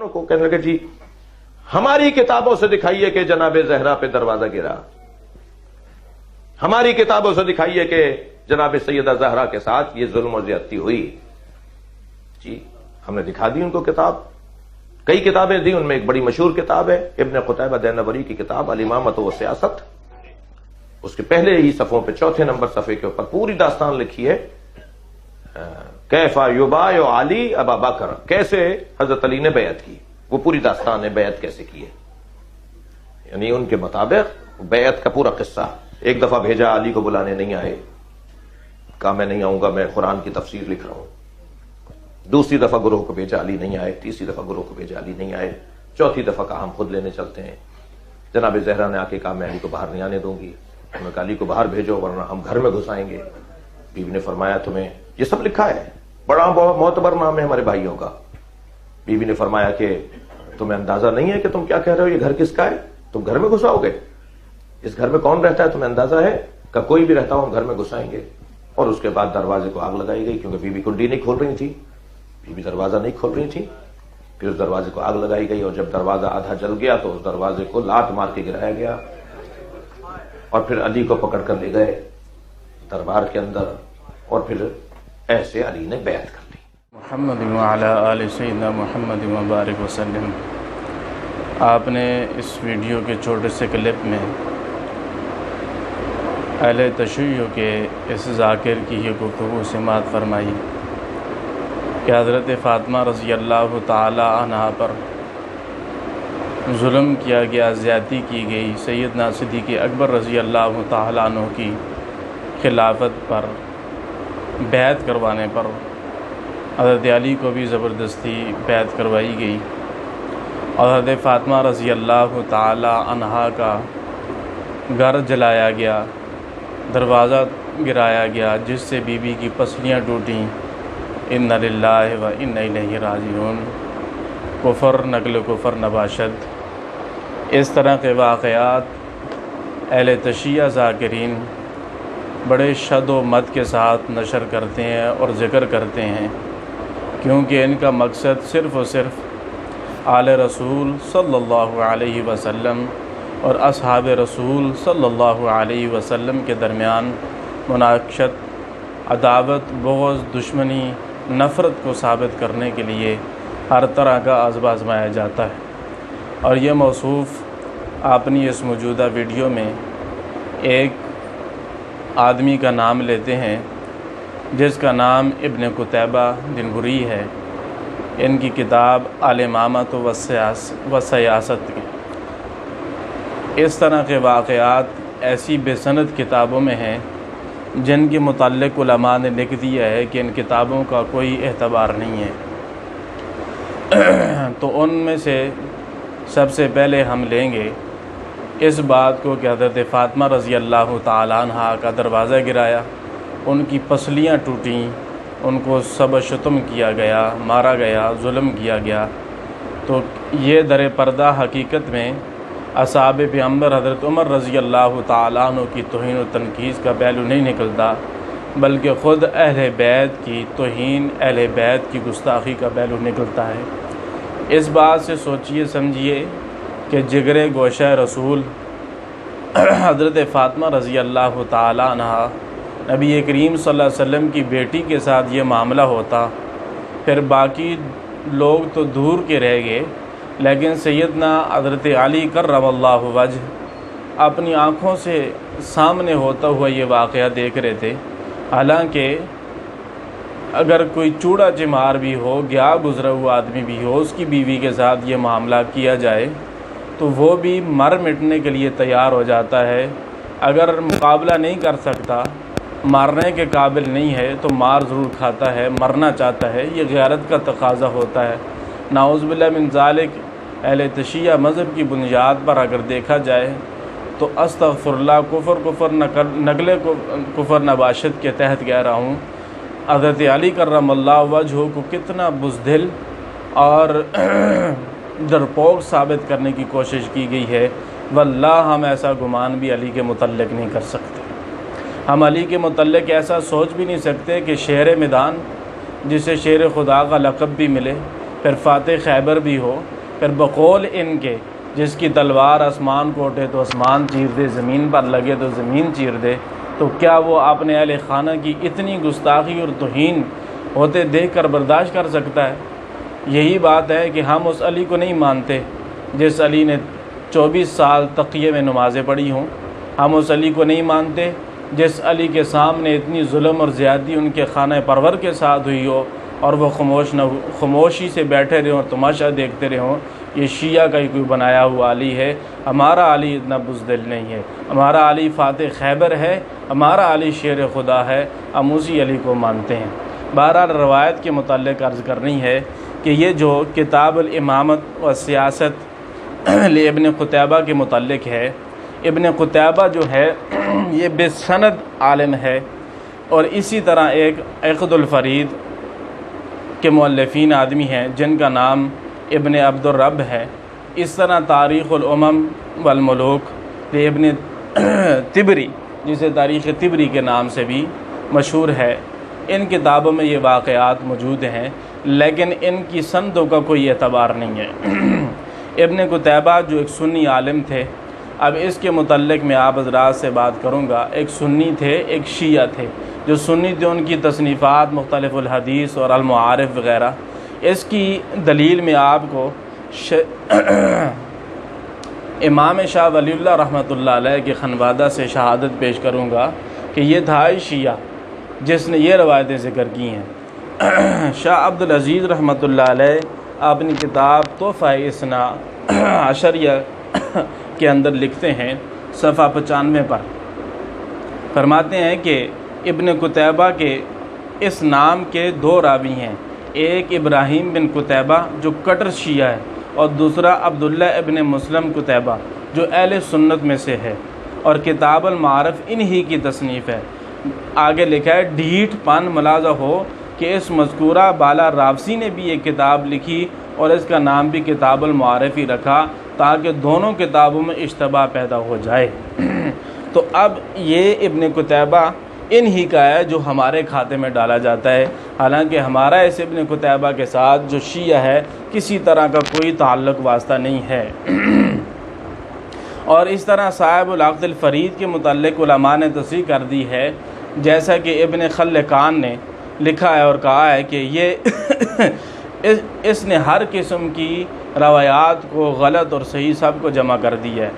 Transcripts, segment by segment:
کو کہنے لگے جی ہماری کتابوں سے دکھائیے کہ جناب زہرا پہ دروازہ گرا، ہماری کتابوں سے دکھائیے کہ جناب سیدہ زہرا کے ساتھ یہ ظلم و زیادتی ہوئی۔ جی ہم نے دکھا دی ان کو کتاب، کئی کتابیں دی، ان میں ایک بڑی مشہور کتاب ہے ابن قتیبہ دینوری کی کتاب الامامۃ و سیاست۔ اس کے پہلے ہی صفحوں پہ چوتھے نمبر صفحے کے اوپر پوری داستان لکھی ہے، کیف یبایع علی ابا بکر، کیسے حضرت علی نے بیعت کی، وہ پوری داستان ہے بیعت کیسے کی ہے، یعنی ان کے مطابق بیعت کا پورا قصہ۔ ایک دفعہ بھیجا، علی کو بلانے نہیں آئے، کہا میں نہیں آؤں گا، میں قرآن کی تفسیر لکھ رہا ہوں۔ دوسری دفعہ گروہ کو بھیجا، علی نہیں آئے۔ تیسری دفعہ گروہ کو بھیجا، علی نہیں آئے۔ چوتھی دفعہ کہا ہم خود لینے چلتے ہیں۔ جناب زہرا نے آ کے کہا میں علی کو باہر نہیں آنے دوں گی، انہوں نے کہا علی کو باہر بھیجو ورنہ ہم گھر میں گھس آئیں گے۔ بیوی نے فرمایا تمہیں یہ سب لکھا ہے، بڑا معتبر نام ہے ہمارے بھائیوں کا۔ بیوی نے فرمایا کہ تمہیں اندازہ نہیں ہے کہ تم کیا کہہ رہے ہو، یہ گھر کس کا ہے، تم گھر میں گھساؤ گے، اس گھر میں کون رہتا ہے تمہیں اندازہ ہے؟ کہ کوئی بھی رہتا ہو ہم گھر میں گھسائیں گے۔ اور اس کے بعد دروازے کو آگ لگائی گئی، کیونکہ بیوی کنڈی نہیں کھول رہی تھی، بیوی دروازہ نہیں کھول رہی تھی۔ پھر اس دروازے کو آگ لگائی گئی، اور جب دروازہ آدھا جل گیا تو اس دروازے کو لات مار کے گرایا گیا، اور پھر علی کو پکڑ کر لے گئے دربار کے اندر، اور پھر ایسے علی نے بیعت کر لی۔ محمد وعلی آل سیدنا محمد وبارک وسلم۔ آپ نے اس ویڈیو کے چھوٹے سے کلپ میں اہل تشیع کے اس ذاکر کی یہ گفتگو سماعت فرمائی کہ حضرت فاطمہ رضی اللہ تعالی عنہا پر ظلم کیا گیا، زیادتی کی گئی، سیدنا صدیق اکبر رضی اللہ تعالی عنہ کی خلافت پر بیعت کروانے پر حضرت علی کو بھی زبردستی بیعت کروائی گئی، اور حضرت فاطمہ رضی اللہ تعالی عنہا کا گھر جلایا گیا، دروازہ گرایا گیا، جس سے بی بی کی پسلیاں ٹوٹیں۔ اِنَّ لِلَّهِ وَإِنَّ إِلَيْهِ رَاجِعُونَ۔ کفر، نقل کفر، نباشد، اس طرح کے واقعات اہل تشیع ذاکرین بڑے شد و مد کے ساتھ نشر کرتے ہیں اور ذکر کرتے ہیں، کیونکہ ان کا مقصد صرف و صرف آل رسول صلی اللہ علیہ وسلم اور اصحاب رسول صلی اللہ علیہ وسلم کے درمیان مناقشت، عداوت، بغض، دشمنی، نفرت کو ثابت کرنے کے لیے ہر طرح کا عذب آزمایا جاتا ہے۔ اور یہ موصوف اپنی اس موجودہ ویڈیو میں ایک آدمی کا نام لیتے ہیں جس کا نام ابن قتیبہ دینوری ہے، ان کی کتاب الامامۃ و سیاست کی۔ اس طرح کے واقعات ایسی بے سند کتابوں میں ہیں جن کے متعلق علماء نے لکھ دیا ہے کہ ان کتابوں کا کوئی اعتبار نہیں ہے۔ تو ان میں سے سب سے پہلے ہم لیں گے اس بات کو کہ حضرت فاطمہ رضی اللہ تعالی عنہا کا دروازہ گرایا، ان کی پسلیاں ٹوٹیں، ان کو سب شتم کیا گیا، مارا گیا، ظلم کیا گیا۔ تو یہ در پردہ حقیقت میں اصحاب پیغمبر حضرت عمر رضی اللہ تعالیٰ عنہ کی توہین و تنقیص کا پہلو نہیں نکلتا، بلکہ خود اہل بیت کی توہین، اہل بیت کی گستاخی کا پہلو نکلتا ہے۔ اس بات سے سوچئے سمجھیے کہ جگر گوشہ رسول حضرت فاطمہ رضی اللہ تعالیٰ عنہا نبی کریم صلی اللہ علیہ وسلم کی بیٹی کے ساتھ یہ معاملہ ہوتا، پھر باقی لوگ تو دور کے رہ گئے، لیکن سیدنا حضرت علی کرم اللہ وجہ اپنی آنکھوں سے سامنے ہوتا ہوا یہ واقعہ دیکھ رہے تھے۔ حالانکہ اگر کوئی چوڑا چمار بھی ہو، گیا گزرا ہوا آدمی بھی ہو، اس کی بیوی کے ساتھ یہ معاملہ کیا جائے تو وہ بھی مر مٹنے کے لیے تیار ہو جاتا ہے۔ اگر مقابلہ نہیں کر سکتا، مارنے کے قابل نہیں ہے تو مار ضرور کھاتا ہے، مرنا چاہتا ہے، یہ غیرت کا تقاضا ہوتا ہے۔ نعوذ باللہ من ذالک اہل تشیع مذہب کی بنیاد پر اگر دیکھا جائے تو استغفر اللہ، کفر نقل کفر نباشد کے تحت کہہ رہا ہوں، حضرت علی کرم اللہ وجہ کو کتنا بزدل اور ڈرپوک ثابت کرنے کی کوشش کی گئی ہے۔ واللہ ہم ایسا گمان بھی علی کے متعلق نہیں کر سکتے، ہم علی کے متعلق ایسا سوچ بھی نہیں سکتے کہ شیر میدان، جسے شیر خدا کا لقب بھی ملے، پھر فاتح خیبر بھی ہو، پھر بقول ان کے جس کی تلوار آسمان کو اٹھے تو آسمان چیر دے، زمین پر لگے تو زمین چیر دے، تو کیا وہ اپنے اہل خانہ کی اتنی گستاخی اور توہین ہوتے دیکھ کر برداشت کر سکتا ہے؟ یہی بات ہے کہ ہم اس علی کو نہیں مانتے جس علی نے 24 سال تقیے میں نمازیں پڑھی ہوں، ہم اس علی کو نہیں مانتے جس علی کے سامنے اتنی ظلم اور زیادتی ان کے خانہ پرور کے ساتھ ہوئی ہو اور وہ خاموشی سے بیٹھے رہے ہوں، تماشا دیکھتے رہے ہوں۔ یہ شیعہ کا ہی کوئی بنایا ہوا علی ہے، ہمارا علی اتنا بزدل نہیں ہے، ہمارا علی فاتح خیبر ہے، ہمارا علی شیر خدا ہے، ہم اسی علی کو مانتے ہیں۔ بہرحال روایت کے متعلق عرض کرنی ہے کہ یہ جو کتاب الامامت و سیاست ابن قتیبہ کے متعلق ہے، ابن قتیبہ جو ہے یہ بسند عالم ہے، اور اسی طرح ایک عقد الفرید کے مؤلفین آدمی ہیں جن کا نام ابن عبد الرب ہے۔ اس طرح تاریخ الامم والملوک ابن تبری، جسے تاریخ تبری کے نام سے بھی مشہور ہے، ان کتابوں میں یہ واقعات موجود ہیں، لیکن ان کی سندوں کا کوئی اعتبار نہیں ہے۔ ابن قتیبہ جو ایک سنی عالم تھے، اب اس کے متعلق میں آپ حضرات سے بات کروں گا۔ ایک سنی تھے، ایک شیعہ تھے۔ جو سنی تھے ان کی تصنیفات مختلف الحدیث اور المعارف وغیرہ، اس کی دلیل میں آپ کو امام شاہ ولی اللہ رحمۃ اللہ علیہ کے خانوادہ سے شہادت پیش کروں گا کہ یہ تھا شیعہ جس نے یہ روایتیں ذکر کی ہیں۔ شاہ عبدالعزیز رحمۃ اللہ علیہ اپنی کتاب تحفہ اثنا عشریہ کے اندر لکھتے ہیں، صفحہ 95 پر فرماتے ہیں کہ ابن قتیبہ کے اس نام کے 2 راوی ہیں، ایک ابراہیم بن قتیبہ جو کٹر شیعہ ہے، اور دوسرا عبداللہ ابن مسلم قتیبہ جو اہل سنت میں سے ہے، اور کتاب المعارف انہی کی تصنیف ہے۔ آگے لکھا ہے ڈھیٹ پن ملاحظہ ہو کہ اس مذکورہ بالا راوسی نے بھی ایک کتاب لکھی اور اس کا نام بھی کتاب المعارف ہی رکھا تاکہ دونوں کتابوں میں اشتباہ پیدا ہو جائے۔ تو اب یہ ابن قتیبہ انہی کا ہے جو ہمارے کھاتے میں ڈالا جاتا ہے، حالانکہ ہمارا اس ابن قتیبہ کے ساتھ جو شیعہ ہے کسی طرح کا کوئی تعلق واسطہ نہیں ہے۔ اور اس طرح صاحب العقد الفرید کے متعلق علماء نے تصریح کر دی ہے، جیسا کہ ابن خلقان نے لکھا ہے اور کہا ہے کہ یہ اس نے ہر قسم کی روایات کو غلط اور صحیح سب کو جمع کر دیا ہے۔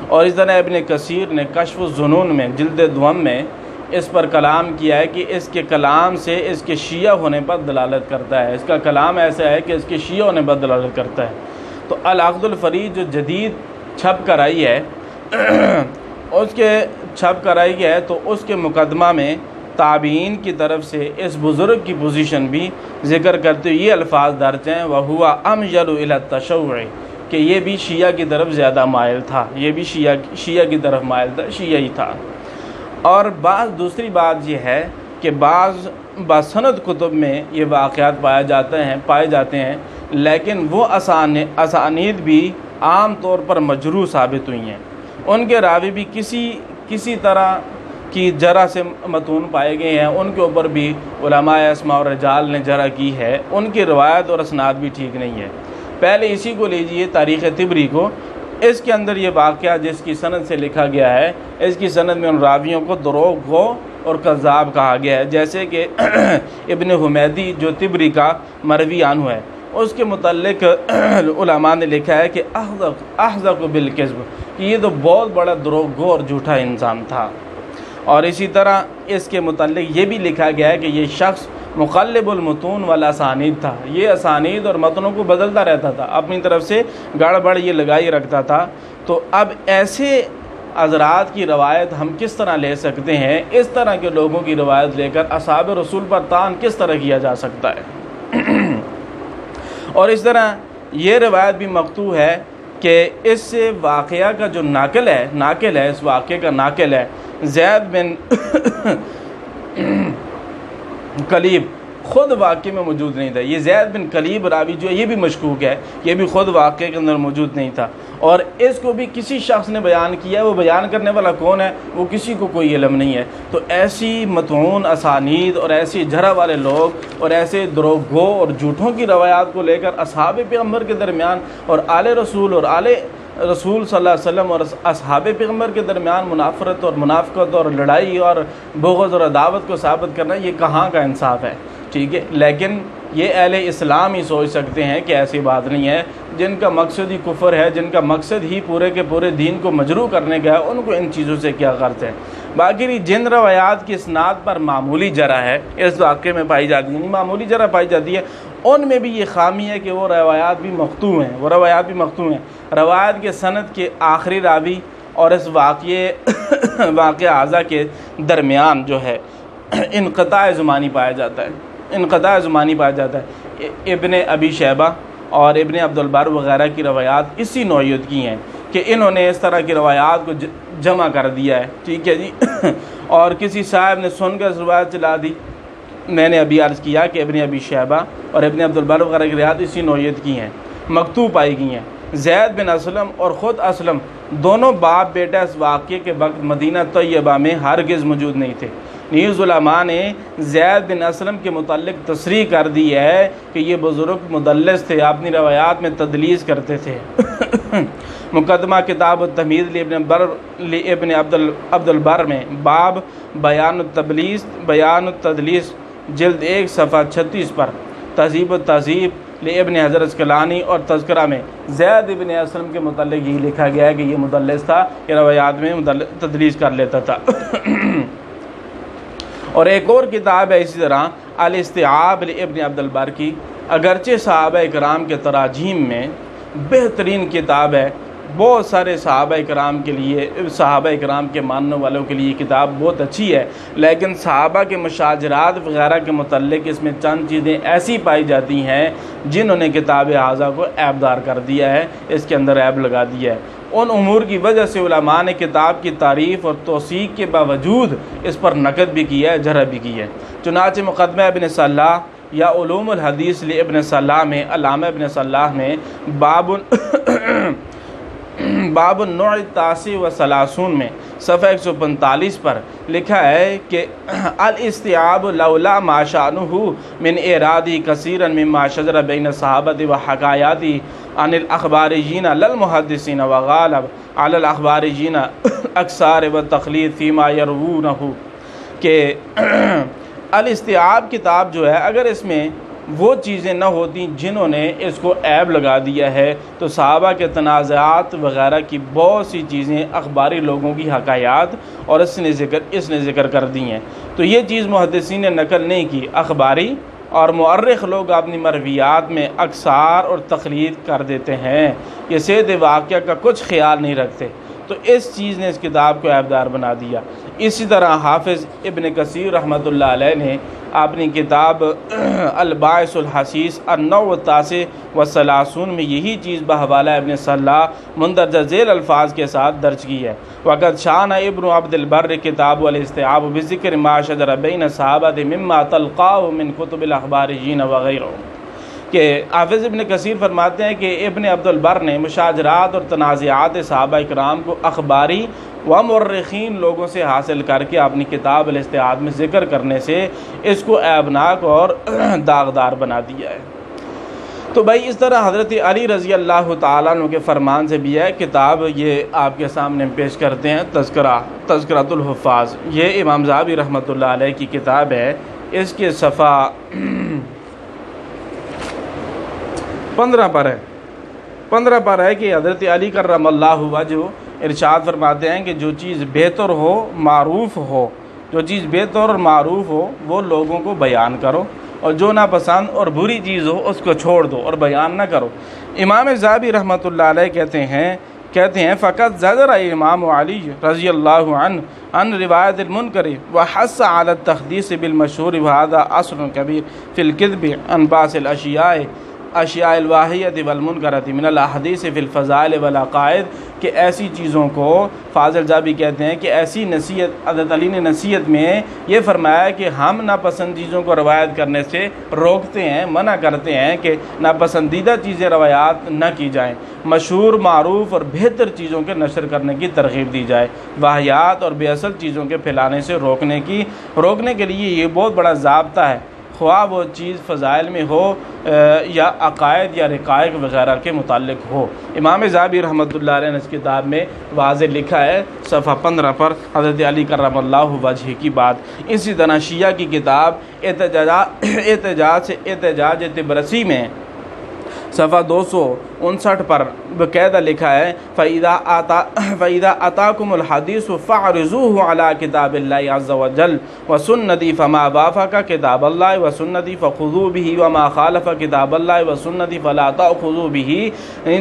اور اس طرح ابن کثیر نے کشف الظنون میں جلد دوم میں اس پر کلام کیا ہے کہ اس کے کلام سے اس کے شیعہ ہونے پر دلالت کرتا ہے، اس کا کلام ایسا ہے کہ اس کے شیعہ ہونے پر دلالت کرتا ہے۔ تو العقد الفرید جو جدید چھپ کر آئی ہے، اس کے چھپ کر آئی ہے تو اس کے مقدمہ میں تابعین کی طرف سے اس بزرگ کی پوزیشن بھی ذکر کرتے ہوئے یہ الفاظ درج ہیں وَهُوَ أَمْيَلُ إِلَى التَّشَيُّعِ، کہ یہ بھی شیعہ کی طرف زیادہ مائل تھا، یہ بھی شیعہ کی طرف مائل تھا، شیعہ ہی تھا۔ اور دوسری بات یہ ہے کہ بعض باسند کتب میں یہ واقعات پائے جاتے ہیں، لیکن وہ اسانید بھی عام طور پر مجروح ثابت ہوئی ہیں، ان کے راوی بھی کسی طرح کی جرح سے متون پائے گئے ہیں، ان کے اوپر بھی علماء اسماء اور رجال نے جرح کی ہے، ان کی روایت اور اسناد بھی ٹھیک نہیں ہے۔ پہلے اسی کو لیجئے تاریخ تبری کو، اس کے اندر یہ واقعہ جس کی سند سے لکھا گیا ہے، اس کی سند میں ان راویوں کو دروغ گو اور کذاب کہا گیا ہے، جیسے کہ ابن حمیدی جو تبری کا مروی عنہ ہے، اس کے متعلق علماء نے لکھا ہے کہ احذق بالکذب، کہ یہ تو بہت بڑا دروغ گو اور جھوٹا انسان تھا۔ اور اسی طرح اس کے متعلق یہ بھی لکھا گیا ہے کہ یہ شخص مقلب المتون والاسانید تھا، یہ اسانید اور متنوں کو بدلتا رہتا تھا، اپنی طرف سے گڑبڑ یہ لگائی رکھتا تھا۔ تو اب ایسے حضرات کی روایت ہم کس طرح لے سکتے ہیں؟ اس طرح کے لوگوں کی روایت لے کر اصحاب رسول پر طعن کس طرح کیا جا سکتا ہے؟ اور اس طرح یہ روایت بھی مقطوع ہے کہ اس واقعہ کا جو ناقل ہے اس واقعے کا ناقل ہے زید بن کلیب خود واقعے میں موجود نہیں تھا۔ یہ زید بن کلیب راوی جو ہے یہ بھی مشکوک ہے، یہ بھی خود واقعے کے اندر موجود نہیں تھا، اور اس کو بھی کسی شخص نے بیان کیا ہے، وہ بیان کرنے والا کون ہے وہ کسی کو کوئی علم نہیں ہے۔ تو ایسی متعون اسانید اور ایسی جرح والے لوگ اور ایسے دروغگو اور جھوٹوں کی روایات کو لے کر اصحاب پیغمبر کے درمیان اور آل رسول اور آل رسول صلی اللہ علیہ وسلم اور اصحاب پیغمبر کے درمیان منافرت اور منافقت اور لڑائی اور بغض اور عداوت کو ثابت کرنا، یہ کہاں کا انصاف ہے؟ ٹھیک ہے، لیکن یہ اہل اسلام ہی سوچ سکتے ہیں کہ ایسی بات نہیں ہے۔ جن کا مقصد ہی کفر ہے، جن کا مقصد ہی پورے کے پورے دین کو مجروح کرنے کا ہے، ان کو ان چیزوں سے کیا غرض ہے؟ باقی جن روایات کی اسناد پر معمولی جرح ہے اس واقعے میں پائی جاتی ہے، یعنی معمولی جرح پائی جاتی ہے، ان میں بھی یہ خامی ہے کہ وہ روایات بھی مقطوع ہیں، روایت کے سند کے آخری راوی اور اس واقعہ اعضا کے درمیان جو ہے انقطاع زمانی پایا جاتا ہے۔ ابن ابی شیبہ اور ابن عبد البر وغیرہ کی روایات اسی نوعیت کی ہیں کہ انہوں نے اس طرح کی روایات کو جمع کر دیا ہے، ٹھیک ہے جی، اور کسی صاحب نے سن کر روایت چلا دی۔ میں نے ابھی عرض کیا کہ ابن ابی شیبہ اور ابن عبد البر وغیرہ کی روایات اسی نوعیت کی ہیں، مکتوب پائی گئی ہیں۔ زید بن اسلم اور خود اسلم دونوں باپ بیٹا اس واقعے کے وقت مدینہ طیبہ میں ہرگز موجود نہیں تھے۔ نیز علماء نے زید بن اسلم کے متعلق تصریح کر دی ہے کہ یہ بزرگ مدلس تھے، اپنی روایات میں تدلیس کرتے تھے۔ مقدمہ کتاب التمہید لابن عبد البر میں باب بیان التدلیس جلد 1 صفحہ 36 پر، تہذیب التہذیب لابن حجر اسقلانی اور تذکرہ میں زید بن اسلم کے متعلق یہی لکھا گیا ہے کہ یہ مدلس تھا، یہ روایات میں تدلیس کر لیتا تھا۔ اور ایک اور کتاب ہے اسی طرح الاستیعاب لابن عبد البر کی، اگرچہ صحابہ اکرام کے تراجیم میں بہترین کتاب ہے، بہت سارے صحابہ اکرام کے ماننے والوں کے لیے یہ کتاب بہت اچھی ہے، لیکن صحابہ کے مشاجرات وغیرہ کے متعلق اس میں چند چیزیں ایسی پائی جاتی ہیں جنہوں نے کتاب اعضا کو عیب دار کر دیا ہے، اس کے اندر عیب لگا دیا ہے۔ ان امور کی وجہ سے علماء نے کتاب کی تعریف اور توثیق کے باوجود اس پر نقد بھی کیا ہے، جرح بھی کی ہے۔ چنانچہ مقدمہ ابن صلاح یا علوم الحدیث لابن صلاح میں علامہ ابن صلاح نے باب النوع التاسع والثلاثون میں صفحہ 145 پر لکھا ہے کہ الاستیعاب لولا ما شأنہ من ارادی کثیرا مما شجر بین الصحابۃ وحکایاتی عن الاخباریین للمحدثین وغالب علی الاخباریین اکثار والتقلید فیما یروونہ، کہ الاستیعاب کتاب جو ہے اگر اس میں وہ چیزیں نہ ہوتی جنہوں نے اس کو عیب لگا دیا ہے تو صحابہ کے تنازعات وغیرہ کی بہت سی چیزیں اخباری لوگوں کی حکایات اور اس نے ذکر کر دی ہیں، تو یہ چیز محدثین نے نقل نہیں کی۔ اخباری اور مؤرخ لوگ اپنی مرویات میں اکثار اور تقلید کر دیتے ہیں، یہ سید واقعہ کا کچھ خیال نہیں رکھتے، تو اس چیز نے اس کتاب کو عیبدار بنا دیا۔ اسی طرح حافظ ابن کثیر رحمۃ اللہ علیہ نے اپنی کتاب الباعث الحسیس النوع التاسع والثلاثون میں یہی چیز بحوالہ ابن صلاح مندرجہ ذیل الفاظ کے ساتھ درج کی ہے۔ وقد شان ابن عبد البر کتاب الاستیعاب بذکر ما شجر بین الصحابۃ مما تلقاہ من کتب الاخباریین وغیرہ، کہ حافظ ابن کثیر فرماتے ہیں کہ ابن عبد البر نے مشاجرات اور تنازعات صحابہ اکرام کو اخباری و مورخین لوگوں سے حاصل کر کے اپنی کتاب الاستیعاب میں ذکر کرنے سے اس کو عیبناک اور داغدار بنا دیا ہے۔ تو بھائی اس طرح حضرت علی رضی اللہ تعالیٰ عنہ کے فرمان سے بھی ہے کتاب، یہ آپ کے سامنے پیش کرتے ہیں تذکرۃ الحفاظ، یہ امام ذہبی رحمۃ اللہ علیہ کی کتاب ہے، اس کے صفحہ 15 پر ہے کہ حضرت علی کرم اللہ وجہہ ارشاد فرماتے ہیں کہ جو چیز بہتر ہو معروف ہو وہ لوگوں کو بیان کرو، اور جو ناپسند اور بری چیز ہو اس کو چھوڑ دو اور بیان نہ کرو۔ امام ذہبی رحمۃ اللہ علیہ کہتے ہیں فقط زجر امام علی رضی اللہ عنہ عن روایت المنکر وحث علی التحدیث بالمشہور وهذا اصل کبیر فی الکذب عن بعض الاشیاء اشیاء الواحیۃ والمنکرۃ من الاحادیث فی الفضائل والعقائد، کہ ایسی چیزوں کو فاضل جابی کہتے ہیں کہ ایسی نصیحت، حضرت علی نے نصیحت میں یہ فرمایا کہ ہم ناپسند چیزوں کو روایت کرنے سے روکتے ہیں، منع کرتے ہیں کہ ناپسندیدہ چیزیں روایات نہ کی جائیں، مشہور، معروف اور بہتر چیزوں کے نشر کرنے کی ترغیب دی جائے، واہیات اور بے اصل چیزوں کے پھیلانے سے روکنے کے لیے یہ بہت بڑا ضابطہ ہے، خواہ وہ چیز فضائل میں ہو یا عقائد یا رقائق وغیرہ کے متعلق ہو۔ امام ذہبی رحمۃ اللہ علیہ نے اس کتاب میں واضح لکھا ہے صفحہ 15 پر حضرت علی کرم اللہ وجہ کی بات۔ اسی طرح شیعہ کی کتاب احتجاج طبرسی میں صفحہ 259 پر باقاعدہ لکھا ہے فَإِذَا أَتَاكُمُ الْحَدِيثُ فَاعْرِضُوهُ عَلَى كِتَابِ اللَّهِ عَزَّ وَجَلَّ وَسُنَّتِي فَمَا وَافَقَ كِتَابَ اللَّهِ وَسُنَّتِي فَخُذُوا بِهِ وَمَا خَالَفَ كِتَابَ اللَّهِ وَسُنَّتِي فَلَا تَأْخُذُوا بِهِ،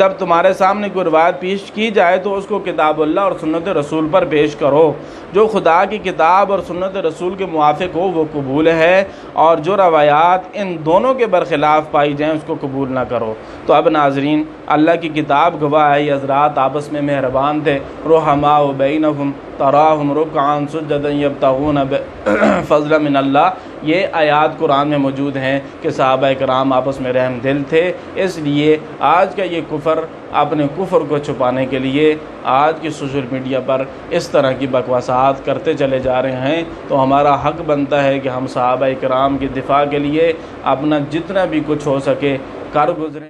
جب تمہارے سامنے کوئی روایت پیش کی جائے تو اس کو کتاب اللہ اور سنت رسول پر پیش کرو، جو خدا کی کتاب اور سنت رسول کے موافق ہو وہ قبول ہے، اور جو روایات ان دونوں کے برخلاف پائی جائیں اس کو قبول نہ کرو۔ تو اب ناظرین، اللہ کی کتاب گواہ ہے یہ حضرات آپس میں مہربان تھے، رحماء بینہم تراہم رکعا سجدا یبتغون فضلا من اللہ، یہ آیات قرآن میں موجود ہیں کہ صحابہ کرام آپس میں رحم دل تھے۔ اس لیے آج کا یہ کفر اپنے کفر کو چھپانے کے لیے آج کی سوشل میڈیا پر اس طرح کی بکواسات کرتے چلے جا رہے ہیں، تو ہمارا حق بنتا ہے کہ ہم صحابہ کرام کی دفاع کے لیے اپنا جتنا بھی کچھ ہو سکے کر گزریں۔